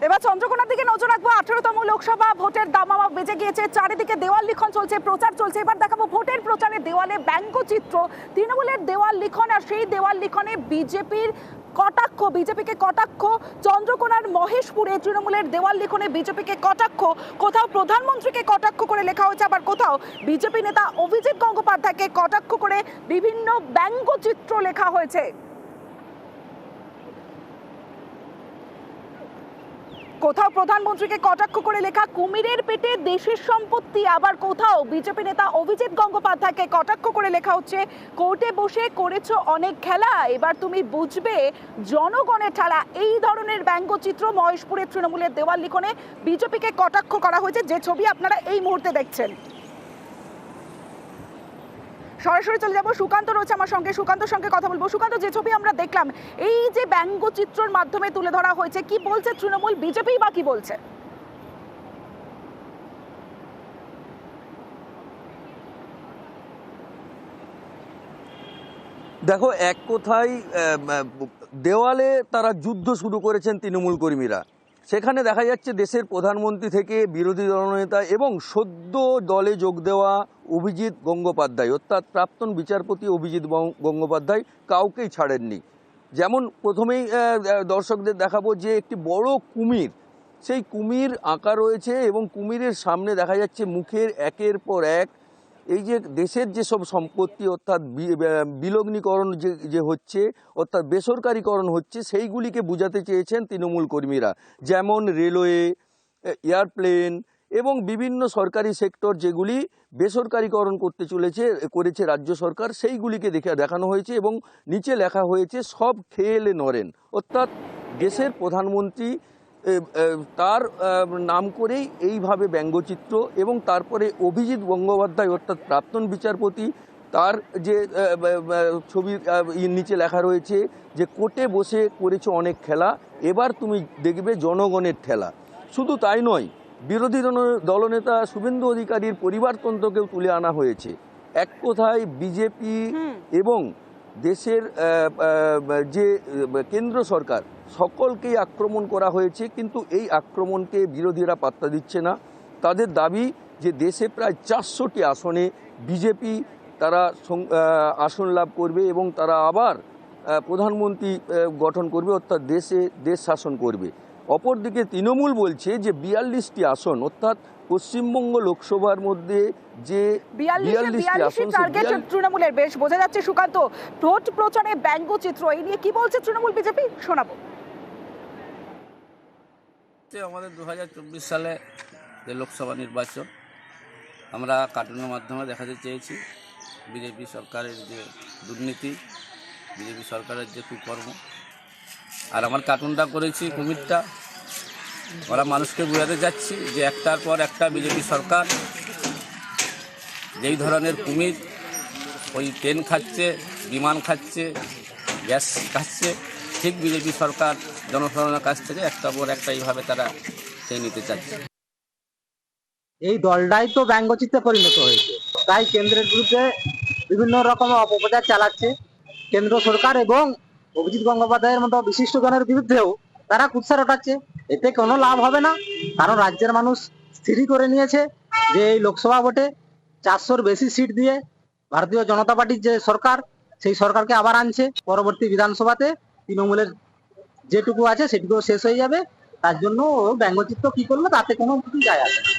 এবার চন্দ্রকোনার দিকে নজর রাখবো। 18তম লোকসভা ভোটের দামামা বেজে গিয়েছে, চারিদিকে দেওয়াল লিখন চলছে, প্রচার চলছে। এবার দেখাবো ভোটের প্রচারে দেওয়ালে ব্যঙ্গচিত্র, তৃণমূলের দেওয়াল লিখন, আর সেই দেওয়াল লিখনে বিজেপির কটাক্ষ, বিজেপিকে কটাক্ষ। চন্দ্রকোনার মহেশপুরে তৃণমূলের দেওয়াল লিখনে বিজেপিকে কটাক্ষ, কোথাও প্রধানমন্ত্রীকে কটাক্ষ করে লেখা হয়েছে, আবার কোথাও বিজেপি নেতা অভিজিৎ গঙ্গোপাধ্যায়কে কটাক্ষ করে বিভিন্ন ব্যঙ্গচিত্র লেখা হয়েছে। কোথাও প্রধানমন্ত্রীকে কটাক্ষ করে লেখা কুমিরের পেটে দেশের সম্পত্তি, আবার কোথাও বিজেপি নেতা অভিজিৎ গঙ্গোপাধ্যায়কে কটাক্ষ করে লেখা হচ্ছে কোর্টে বসে করেছো অনেক খেলা, এবার তুমি বুঝবে জনগণের ঠেলা। এই ধরনের ব্যঙ্গচিত্র মহেশপুরের তৃণমূলের দেওয়াল লিখনে বিজেপিকে কটাক্ষ করা হয়েছে, যে ছবি আপনারা এই মুহূর্তে দেখছেন। সরাসরি চলে যাবো, সুকান্ত রয়েছে আমার সঙ্গে, সুকান্তর সঙ্গে কথা বলবো। সুকান্ত, যে ছবি আমরা দেখলাম, এই যে ব্যঙ্গচিত্রের মাধ্যমে তুলে ধরা হয়েছে, কি বলছে তৃণমূল, বিজেপি বা কি বলছে? দেখো, এক কথায় দেওয়ালে তারা যুদ্ধ শুরু করেছেন তৃণমূল কর্মীরা। সেখানে দেখা যাচ্ছে দেশের প্রধানমন্ত্রী থেকে বিরোধী দলনেতা এবং সদ্য দলে যোগ দেওয়া অভিজিৎ গঙ্গোপাধ্যায়, অর্থাৎ প্রাক্তন বিচারপতি অভিজিৎ গঙ্গোপাধ্যায় কাউকেই ছাড়েননি। যেমন প্রথমেই দর্শকদের দেখাবো যে একটি বড় কুমির, সেই কুমির আঁকা রয়েছে এবং কুমিরের সামনে দেখা যাচ্ছে মুখের একের পর এক এই যে দেশের যেসব সম্পত্তি অর্থাৎ বিলগ্নীকরণ যে হচ্ছে, অর্থাৎ বেসরকারিকরণ হচ্ছে, সেইগুলিকে বোঝাতে চেয়েছেন তৃণমূল কর্মীরা। যেমন রেলওয়ে, এয়ারপ্লেন এবং বিভিন্ন সরকারি সেক্টর যেগুলি বেসরকারিকরণ করেছে রাজ্য সরকার, সেইগুলিকে দেখানো হয়েছে এবং নিচে লেখা হয়েছে সব খেয়েলে নরেন, অর্থাৎ দেশের প্রধানমন্ত্রী তার নাম করেই এইভাবে ব্যঙ্গচিত্র। এবং তারপরে অভিজিৎ গঙ্গোপাধ্যায় অর্থাৎ প্রাক্তন বিচারপতি, তার যে ছবির নিচে লেখা রয়েছে যে কোর্টে বসে করেছো অনেক খেলা, এবার তুমি দেখবে জনগণের ঠেলা। শুধু তাই নয়, বিরোধী দলনেতা শুভেন্দু অধিকারীর পরিবারতন্ত্রকেও তুলে আনা হয়েছে। এক কথায় বিজেপি এবং দেশের যে কেন্দ্র সরকার সকলকেই আক্রমণ করা হয়েছে, কিন্তু এই আক্রমণকে বিরোধীরা পাত্তা দিচ্ছে না। তাদের দাবি যে দেশে প্রায় 400টি আসনে বিজেপি তারা আসন লাভ করবে এবং তারা আবার প্রধানমন্ত্রী গঠন করবে, অর্থাৎ দেশ শাসন করবে। অপরদিকে তৃণমূল বলছে যে 42টি আসন, অর্থাৎ পশ্চিমবঙ্গ লোকসভার মধ্যে যে 42টি আসন, টার্গেট তৃণমূলের। বেশ বোঝা যাচ্ছে সুকান্ত, ভোট প্রচারে ব্যঙ্গচিত্র, এই নিয়ে কি বলছে তৃণমূল বিজেপি, শোনাবো। আমাদের 2024 সালে যে লোকসভা নির্বাচন, আমরা কার্টুনের মাধ্যমে দেখাতে চেয়েছি বিজেপি সরকারের যে দুর্নীতি, বিজেপি সরকারের যে কুকর্ম। আর আমার কার্টুনটা করেছি কুমিরটা, ওরা মানুষকে বোঝাতে যাচ্ছি যে একটার পর একটা বিজেপি সরকার যেই ধরনের কুমির, ওই ট্রেন খাচ্ছে, বিমান খাচ্ছে, গ্যাস খাচ্ছে, ঠিক বিজেপি সরকার জনসাধারণের কাছ থেকে একটা পর একটা এইভাবে তারা খেয়ে নিতে চাচ্ছে। এই দলটাই তো ব্যঙ্গচিত্রে পরিণত হয়েছে, তাই কেন্দ্রের বিরুদ্ধে বিভিন্ন রকম অপপ্রচার চালাচ্ছে কেন্দ্র সরকার, এবং অভিজিৎ গঙ্গোপাধ্যায়ের মতো বিশিষ্ট জনের বিরুদ্ধেও তারা কুৎসা রটাচ্ছে। এতে কোনো লাভ হবে না, কারণ রাজ্যের মানুষ স্থিরই করে নিয়েছে যে এই লোকসভা ভোটে 400-র বেশি সিট দিয়ে ভারতীয় জনতা পার্টির যে সরকার, সেই সরকারকে আবার আনছে। পরবর্তী বিধানসভাতে তৃণমূলের যেটুকু আছে সেটুকু শেষ হয়ে যাবে। তার জন্য ব্যঙ্গচিত্র কি করলো তাতে কোনো কিছু যায় আসে না।